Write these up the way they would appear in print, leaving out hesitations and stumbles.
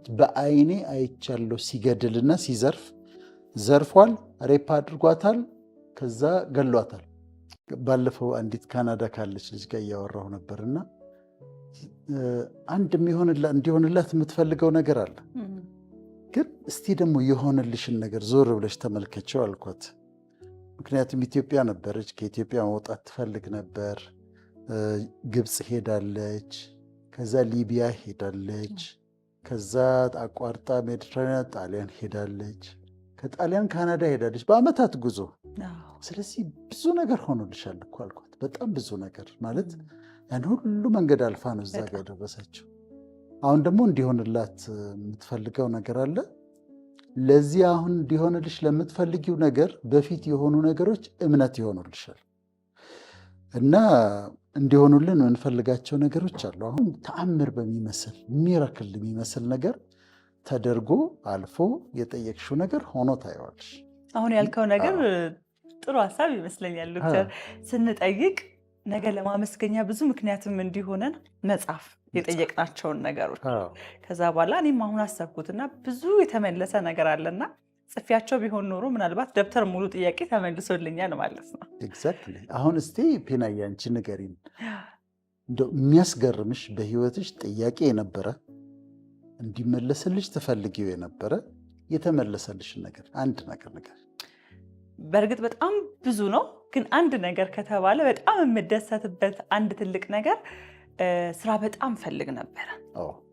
በአይኔ አይቻለሁ ሲገድልና ሲዘርፍ ዘርፏል፣ ሬፕ አድርጓታል፣ ከዛ ገሏታል። ባለፈው አንዲት ካናዳ ካለች ልጅ ጋር እያወራሁ ነበርና አንድ እንዲሆንላት የምትፈልገው ነገር አለ። ግን እስቲ ደግሞ የሆነልሽን ነገር ዞር ብለሽ ተመልከቸው አልኳት። ምክንያቱም ኢትዮጵያ ነበረች፣ ከኢትዮጵያ መውጣት ትፈልግ ነበር። ግብፅ ሄዳለች፣ ከዛ ሊቢያ ሄዳለች፣ ከዛ አቋርጣ ሜዲትራኒያን ጣሊያን ሄዳለች፣ ከጣሊያን ካናዳ ሄዳለች በአመታት ጉዞ። ስለዚህ ብዙ ነገር ሆኖልሻል እኮ አልኳት። በጣም ብዙ ነገር ማለት ያን ሁሉ መንገድ አልፋ ነው እዛ ጋር የደረሰችው። አሁን ደግሞ እንዲሆንላት የምትፈልገው ነገር አለ። ለዚህ አሁን እንዲሆንልሽ ለምትፈልጊው ነገር በፊት የሆኑ ነገሮች እምነት ይሆኑልሻል። እና እንዲሆኑልን የምንፈልጋቸው ነገሮች አሉ። አሁን ተአምር በሚመስል ሚራክል የሚመስል ነገር ተደርጎ አልፎ የጠየቅሽው ነገር ሆኖ ታየዋለሽ። አሁን ያልከው ነገር ጥሩ ሀሳብ ይመስለኛል ዶክተር። ስንጠይቅ ነገ ለማመስገኛ ብዙ ምክንያትም እንዲሆነን መጻፍ የጠየቅናቸውን ነገሮች ከዛ በኋላ እኔም አሁን አሰብኩትና ብዙ የተመለሰ ነገር አለና ጽፌያቸው ቢሆን ኖሮ ምናልባት ደብተር ሙሉ ጥያቄ ተመልሶልኛል ማለት ነው። ኤግዛክትሊ። አሁን እስቲ ፔናዬ አንቺ ንገሪን፣ እንደው የሚያስገርምሽ በህይወትሽ ጥያቄ የነበረ እንዲመለስልሽ ትፈልጊው የነበረ የተመለሰልሽን ነገር አንድ ነገር ነገር። በእርግጥ በጣም ብዙ ነው፣ ግን አንድ ነገር ከተባለ በጣም የምደሰትበት አንድ ትልቅ ነገር ስራ በጣም ፈልግ ነበረ።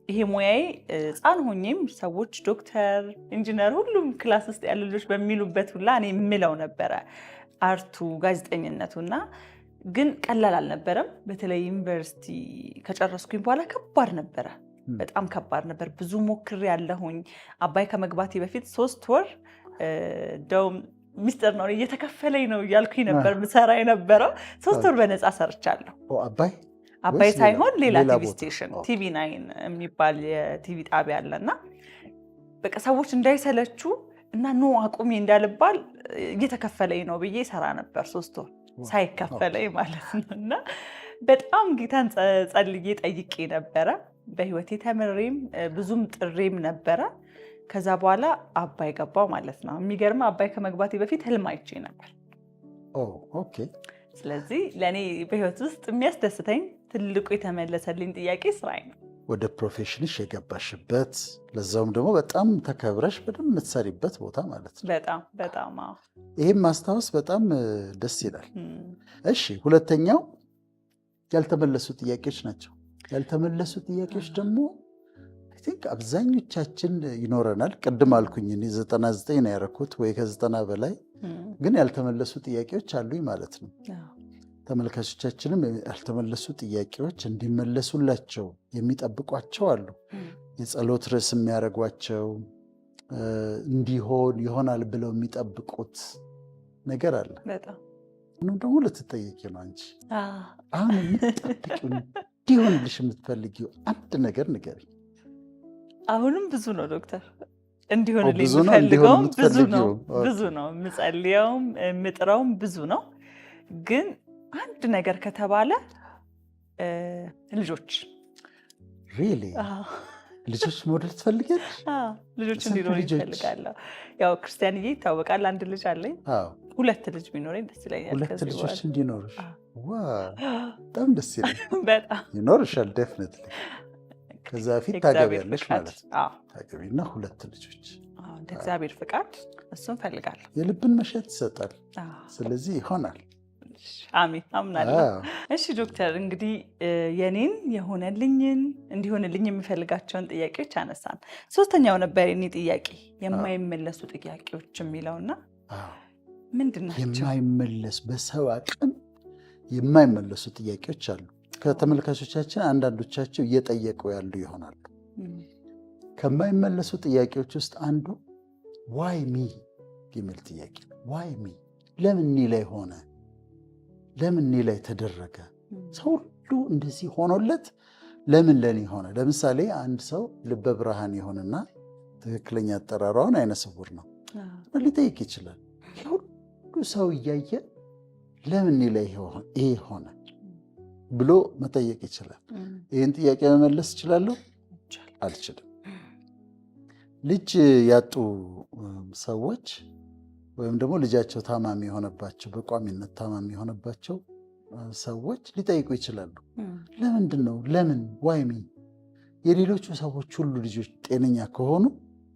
ይሄ ሙያዬ ሕፃን ሆኜም ሰዎች ዶክተር፣ ኢንጂነር ሁሉም ክላስ ውስጥ ያሉ ልጆች በሚሉበት ሁላ እኔ የምለው ነበረ አርቱ፣ ጋዜጠኝነቱና ግን ቀላል አልነበረም። በተለይ ዩኒቨርሲቲ ከጨረስኩኝ በኋላ ከባድ ነበረ፣ በጣም ከባድ ነበር። ብዙ ሞክሬ ያለሁኝ አባይ ከመግባቴ በፊት 3 ወር እንደውም ሚስጥር ነው እየተከፈለኝ ነው እያልኩኝ ነበር ምሰራ የነበረው። 3 ወር በነፃ ሰርቻለሁ። አባይ ሳይሆን ሌላ ቲቪ ስቴሽን TV9 የሚባል የቲቪ ጣቢያ አለና በቃ ሰዎች እንዳይሰለቹ እና ኖ አቁሜ እንዳልባል እየተከፈለኝ ነው ብዬ ሰራ ነበር 3 ወር ሳይከፈለኝ ማለት ነው። እና በጣም ጌታን ጸልዬ ጠይቄ ነበረ። በህይወቴ ተምሬም ብዙም ጥሬም ነበረ። ከዛ በኋላ አባይ ገባው ማለት ነው። የሚገርም አባይ ከመግባቴ በፊት ህልም አይቼ ነበር። ኦኬ። ስለዚህ ለእኔ በህይወት ውስጥ የሚያስደስተኝ ትልቁ የተመለሰልኝ ጥያቄ ስራዬ ነው። ወደ ፕሮፌሽንሽ የገባሽበት ለዛውም ደግሞ በጣም ተከብረሽ በደንብ የምትሰሪበት ቦታ ማለት ነው። በጣም በጣም ይህም ማስታወስ በጣም ደስ ይላል። እሺ፣ ሁለተኛው ያልተመለሱ ጥያቄዎች ናቸው። ያልተመለሱ ጥያቄዎች ደግሞ አይ ቲንክ አብዛኞቻችን ይኖረናል። ቅድም አልኩኝ እኔ 99 ነው ያደረኩት ወይ ከ90 በላይ፣ ግን ያልተመለሱ ጥያቄዎች አሉኝ ማለት ነው። ተመልካቾቻችንም ያልተመለሱ ጥያቄዎች እንዲመለሱላቸው የሚጠብቋቸው አሉ። የጸሎት ርዕስ የሚያደርጓቸው እንዲሆን ይሆናል ብለው የሚጠብቁት ነገር አለ። ምንም ደግሞ ልትጠየቂ ነው አንቺ። አሁን የምትጠብቂው እንዲሆንልሽ የምትፈልጊው አንድ ነገር ንገሪ። አሁንም ብዙ ነው ዶክተር፣ እንዲሆንልኝ የምፈልገውም ብዙ ነው፣ የምጸልየውም የምጥረውም ብዙ ነው። ግን አንድ ነገር ከተባለ ልጆች ልጆች መውለድ ትፈልጊያለሽ? ልጆች እንዲኖር ይፈልጋለሁ። ያው ክርስቲያንዬ ይታወቃል። አንድ ልጅ አለኝ። 2 ልጅ ቢኖረኝ ደስ ይለኛል። 2 ልጆች እንዲኖርሽ በጣም ደስ ይላል። በጣም ይኖርሻል ዴፊኒትሊ። ከዛ ፊት ታገቢያለሽ ማለት ነው። ታገቢና 2 ልጆች እንደ እግዚአብሔር ፍቃድ እሱን ፈልጋለሁ። የልብን መሻት ይሰጣል። ስለዚህ ይሆናል። አሜን፣ አምናለሁ። እሺ ዶክተር፣ እንግዲህ የኔን የሆነልኝን እንዲሆንልኝ የሚፈልጋቸውን ጥያቄዎች አነሳን። 3ኛው ነበር የኔ ጥያቄ የማይመለሱ ጥያቄዎች የሚለውና ምንድን ናቸው? የማይመለስ በሰው አቅም የማይመለሱ ጥያቄዎች አሉ። ከተመልካቾቻችን አንዳንዶቻቸው እየጠየቁ ያሉ ይሆናሉ። ከማይመለሱ ጥያቄዎች ውስጥ አንዱ ዋይ ሚ የሚል ጥያቄ ነው። ዋይ ሚ፣ ለምን እኔ ላይ ሆነ? ለምን እኔ ላይ ተደረገ? ሰው ሁሉ እንደዚህ ሆኖለት ለምን ለኔ ሆነ? ለምሳሌ አንድ ሰው ልበ ብርሃን የሆነና ትክክለኛ አጠራሯን አይነ ስውር ነው ሊጠይቅ ይችላል። ሁሉ ሰው እያየ ለምን እኔ ላይ ይሄ ሆነ ብሎ መጠየቅ ይችላል። ይህን ጥያቄ መመለስ እችላለሁ? አልችልም። ልጅ ያጡ ሰዎች ወይም ደግሞ ልጃቸው ታማሚ የሆነባቸው በቋሚነት ታማሚ የሆነባቸው ሰዎች ሊጠይቁ ይችላሉ። ለምንድን ነው ለምን ዋይሚ የሌሎቹ ሰዎች ሁሉ ልጆች ጤነኛ ከሆኑ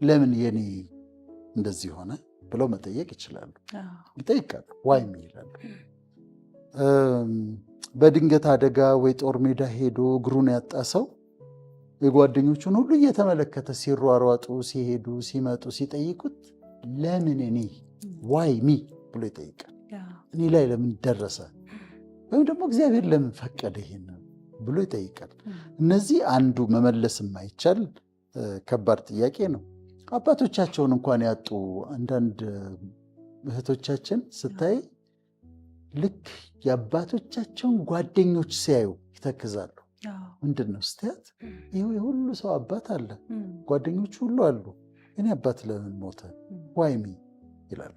ለምን የኔ እንደዚህ ሆነ ብለው መጠየቅ ይችላሉ። ይጠይቃሉ፣ ዋይሚ ይላሉ። በድንገት አደጋ ወይ ጦር ሜዳ ሄዶ እግሩን ያጣ ሰው የጓደኞቹን ሁሉ እየተመለከተ ሲሯሯጡ ሲሄዱ ሲመጡ ሲጠይቁት ለምን እኔ ዋይሚ ብሎ ይጠይቃል። እኔ ላይ ለምን ደረሰ ወይም ደግሞ እግዚአብሔር ለምን ፈቀደ ይሄን ብሎ ይጠይቃል። እነዚህ አንዱ መመለስ የማይቻል ከባድ ጥያቄ ነው። አባቶቻቸውን እንኳን ያጡ አንዳንድ እህቶቻችን ስታይ ልክ የአባቶቻቸውን ጓደኞች ሲያዩ ይተክዛሉ። ምንድን ነው ስትያት ይኸው የሁሉ ሰው አባት አለ፣ ጓደኞች ሁሉ አሉ፣ እኔ አባት ለምን ሞተ ዋይሚ ይላሉ።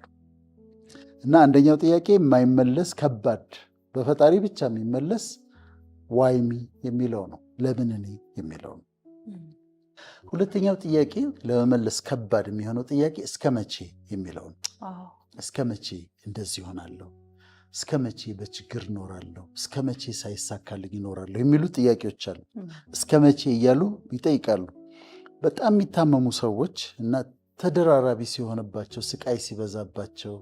እና አንደኛው ጥያቄ የማይመለስ ከባድ በፈጣሪ ብቻ የሚመለስ ዋይሚ የሚለው ነው፣ ለምን እኔ የሚለው ነው። ሁለተኛው ጥያቄ ለመመለስ ከባድ የሚሆነው ጥያቄ እስከ መቼ የሚለው ነው። እስከ መቼ እንደዚህ ይሆናለሁ፣ እስከ መቼ በችግር እኖራለሁ፣ እስከ መቼ ሳይሳካልኝ እኖራለሁ የሚሉ ጥያቄዎች አሉ። እስከ መቼ እያሉ ይጠይቃሉ። በጣም የሚታመሙ ሰዎች እና ተደራራቢ ሲሆንባቸው ስቃይ ሲበዛባቸው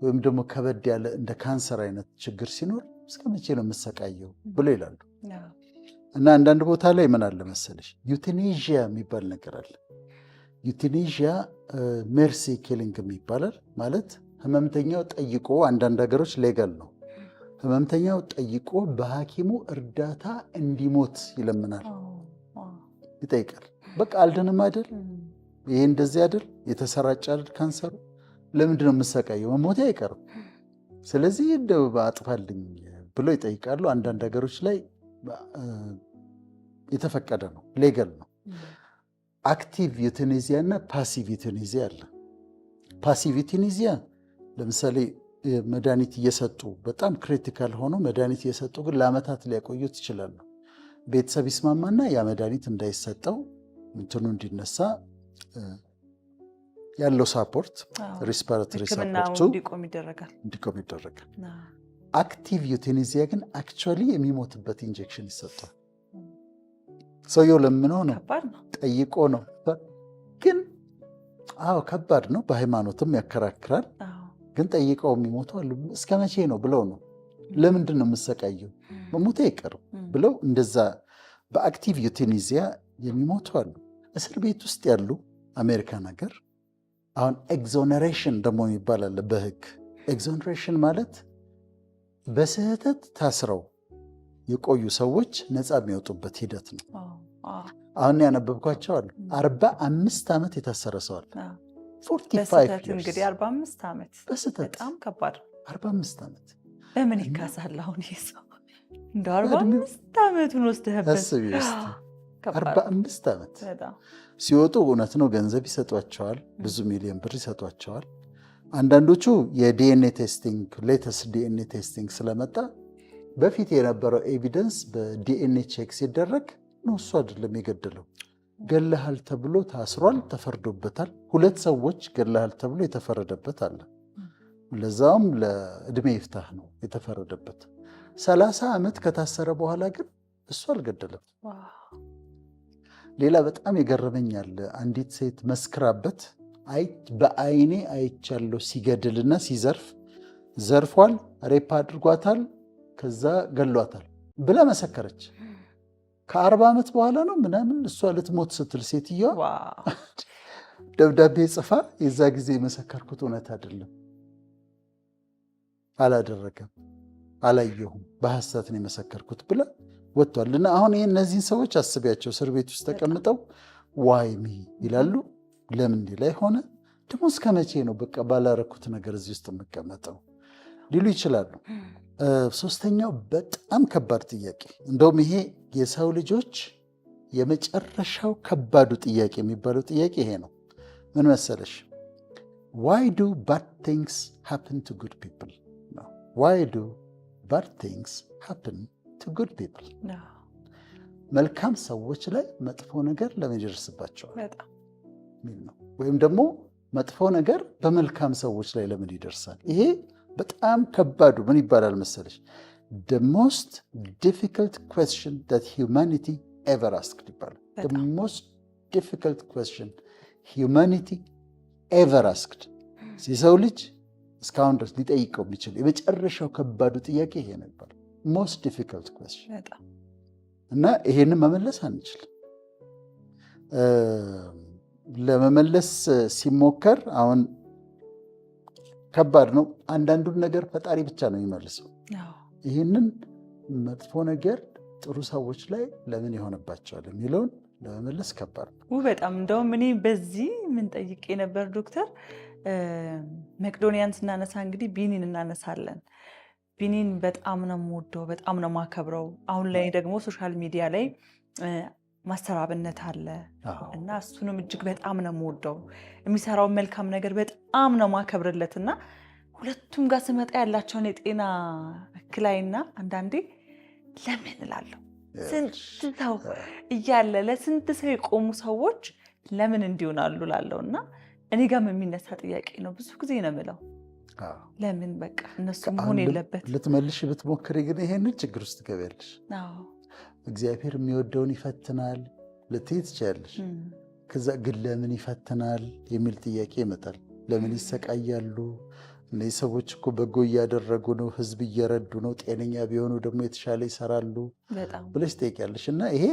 ወይም ደግሞ ከበድ ያለ እንደ ካንሰር አይነት ችግር ሲኖር እስከ መቼ ነው የምሰቃየው ብሎ ይላሉ። እና አንዳንድ ቦታ ላይ ምን አለ መሰለሽ ዩቴኔዥያ የሚባል ነገር አለ። ዩቴኔዥያ ሜርሲ ኪሊንግ ይባላል። ማለት ህመምተኛው ጠይቆ አንዳንድ ሀገሮች ሌጋል ነው። ህመምተኛው ጠይቆ በሐኪሙ እርዳታ እንዲሞት ይለምናል፣ ይጠይቃል። በቃ አልድንም አይደል ይሄ እንደዚህ አይደል የተሰራጨ አይደል ካንሰሩ፣ ለምንድን ነው የምሰቃየው? መሞቴ አይቀርም፣ ስለዚህ እንደው አጥፋልኝ ብሎ ይጠይቃሉ። አንዳንድ ሀገሮች ላይ የተፈቀደ ነው፣ ሌጋል ነው። አክቲቭ ዩቴኔዚያ እና ፓሲቭ ዩቴኔዚያ አለ። ፓሲቭ ዩቴኔዚያ ለምሳሌ መድኃኒት እየሰጡ በጣም ክሪቲካል ሆኖ መድኃኒት እየሰጡ ግን ለዓመታት ሊያቆዩት ይችላሉ። ቤተሰብ ይስማማና ያ መድኃኒት እንዳይሰጠው እንትኑ እንዲነሳ ያለው ሳፖርት ሪስፓራቶሪ ሳፖርቱ እንዲቆም ይደረጋል። አክቲቭ ዩቴኔዚያ ግን አክቹዋሊ የሚሞትበት ኢንጀክሽን ይሰጣል። ሰውየው ለምነው ነው ጠይቆ ነው። ግን አዎ ከባድ ነው፣ በሃይማኖትም ያከራክራል። ግን ጠይቀው የሚሞቱ አሉ። እስከ መቼ ነው ብለው ነው። ለምንድን ነው የምሰቃየው? መሞቴ አይቀርም ብለው እንደዛ በአክቲቭ ዩቴኔዚያ የሚሞቱ አሉ። እስር ቤት ውስጥ ያሉ አሜሪካን ሀገር አሁን ኤግዞነሬሽን ደግሞ ይባላል በህግ። ኤግዞነሬሽን ማለት በስህተት ታስረው የቆዩ ሰዎች ነፃ የሚወጡበት ሂደት ነው። አሁን ያነበብኳቸው አሉ 45 ዓመት የታሰረ ሰው አለ። 45 እንግዲህ 45 ዓመት በጣም ከባድ 45 ዓመት በምን ይካሳል? አሁን ይሄ ሰው እንደ 45 ዓመቱን ወስደህበት 45 ዓመት ሲወጡ እውነት ነው ገንዘብ ይሰጧቸዋል፣ ብዙ ሚሊዮን ብር ይሰጧቸዋል። አንዳንዶቹ የዲኤንኤ ቴስቲንግ ሌተስት ዲኤንኤ ቴስቲንግ ስለመጣ በፊት የነበረው ኤቪደንስ በዲኤንኤ ቼክ ሲደረግ ነው እሱ አይደለም የገደለው፣ ገለሃል ተብሎ ታስሯል፣ ተፈርዶበታል። 2 ሰዎች ገለሃል ተብሎ የተፈረደበት አለ። ለዛውም ለዕድሜ ይፍታህ ነው የተፈረደበት። 30 ዓመት ከታሰረ በኋላ ግን እሱ አልገደለም። ሌላ በጣም የገረመኛል፣ አንዲት ሴት መስክራበት በአይኔ አይቻለሁ ሲገድልና ሲዘርፍ፣ ዘርፏል፣ ሬፕ አድርጓታል፣ ከዛ ገሏታል ብላ መሰከረች። ከ40 ዓመት በኋላ ነው ምናምን እሷ ልትሞት ስትል ሴትዮዋ ደብዳቤ ጽፋ የዛ ጊዜ የመሰከርኩት እውነት አይደለም፣ አላደረገም፣ አላየሁም፣ በሐሰት ነው የመሰከርኩት ብላ ወጥቷል። እና አሁን ይህ እነዚህን ሰዎች አስቢያቸው እስር ቤት ውስጥ ተቀምጠው ዋይሚ ይላሉ። ለምን ላይ ሆነ ደግሞ እስከ መቼ ነው በቃ ባላረኩት ነገር እዚህ ውስጥ የምቀመጠው ሊሉ ይችላሉ። ሶስተኛው በጣም ከባድ ጥያቄ፣ እንደውም ይሄ የሰው ልጆች የመጨረሻው ከባዱ ጥያቄ የሚባለው ጥያቄ ይሄ ነው። ምን መሰለሽ? why do bad things happen to good people? why do bad things happen to good people? መልካም ሰዎች ላይ መጥፎ ነገር ለምን ይደርስባቸዋል? የሚል ነው። ወይም ደግሞ መጥፎ ነገር በመልካም ሰዎች ላይ ለምን ይደርሳል? ይሄ በጣም ከባዱ ምን ይባላል መሰለሽ? the most difficult question that humanity ever asked ይባላል። the most difficult question humanity ever asked የሰው ልጅ እስካሁን ድረስ ሊጠይቀው የሚችል የመጨረሻው ከባዱ ጥያቄ ይሄ ነው ይባላል። most difficult question እና ይሄንን መመለስ አንችልም። ለመመለስ ሲሞከር አሁን ከባድ ነው። አንዳንዱን ነገር ፈጣሪ ብቻ ነው የሚመልሰው። ይህንን መጥፎ ነገር ጥሩ ሰዎች ላይ ለምን ይሆንባቸዋል የሚለውን ለመመለስ ከባድ ነው በጣም። እንደውም እኔ በዚህ ምን ጠይቄ ነበር ዶክተር፣ መቄዶንያን ስናነሳ እንግዲህ ቢኒን እናነሳለን። ቢኒን በጣም ነው የምወደው፣ በጣም ነው የማከብረው። አሁን ላይ ደግሞ ሶሻል ሚዲያ ላይ ማስተር አብነት አለ እና እሱንም እጅግ በጣም ነው የምወደው። የሚሰራውን መልካም ነገር በጣም ነው የማከብርለት እና ሁለቱም ጋር ስመጣ ያላቸውን የጤና እክላይና አንዳንዴ ለምን እላለሁ። ስንት ሰው እያለ ለስንት ሰው የቆሙ ሰዎች ለምን እንዲሆናሉ እላለሁ እና እኔ ጋርም የሚነሳ ጥያቄ ነው። ብዙ ጊዜ ነው የምለው ለምን በቃ እነሱ መሆን የለበት። ልትመልሽ ብትሞክሪ ግን ይሄንን ችግር ውስጥ ትገቢያለሽ። እግዚአብሔር የሚወደውን ይፈትናል ልትይ ትችያለሽ። ከዛ ግን ለምን ይፈትናል የሚል ጥያቄ ይመጣል። ለምን ይሰቃያሉ? እነዚህ ሰዎች እኮ በጎ እያደረጉ ነው፣ ህዝብ እየረዱ ነው፣ ጤነኛ ቢሆኑ ደግሞ የተሻለ ይሰራሉ ብለሽ ትጠይቂያለሽ። እና ይሄ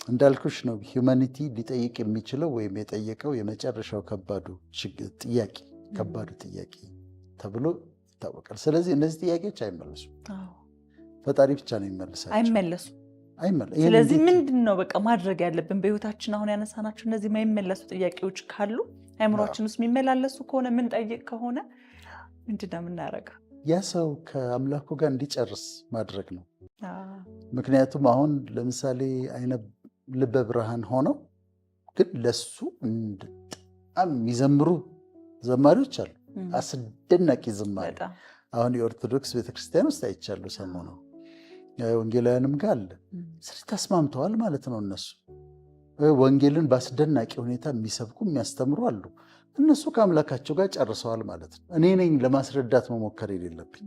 እንዳልኩሽ ነው ሂውማኒቲ ሊጠይቅ የሚችለው ወይም የጠየቀው የመጨረሻው ከባዱ ጥያቄ ተብሎ ይታወቃል። ስለዚህ እነዚህ ጥያቄዎች አይመለሱም። ፈጣሪ ብቻ ነው የሚመልሳቸው። አይመለሱም። ስለዚህ ምንድን ነው በቃ ማድረግ ያለብን በህይወታችን? አሁን ያነሳናቸው እነዚህ የማይመለሱ ጥያቄዎች ካሉ አእምሯችን ውስጥ የሚመላለሱ ከሆነ ምንጠይቅ ከሆነ ምንድን ነው የምናደርገው? ያ ሰው ከአምላኩ ጋር እንዲጨርስ ማድረግ ነው። ምክንያቱም አሁን ለምሳሌ አይነ ልበ ብርሃን ሆነው ግን ለሱ በጣም የሚዘምሩ ዘማሪዎች አሉ። አስደናቂ ዝማሬ አሁን የኦርቶዶክስ ቤተክርስቲያን ውስጥ አይቻለሁ ሰሞኑ። ወንጌላውያንም ጋር አለ። ስለዚህ ተስማምተዋል ማለት ነው። እነሱ ወንጌልን በአስደናቂ ሁኔታ የሚሰብኩ የሚያስተምሩ አሉ። እነሱ ከአምላካቸው ጋር ጨርሰዋል ማለት ነው። እኔ ነኝ ለማስረዳት መሞከር የሌለብኝ።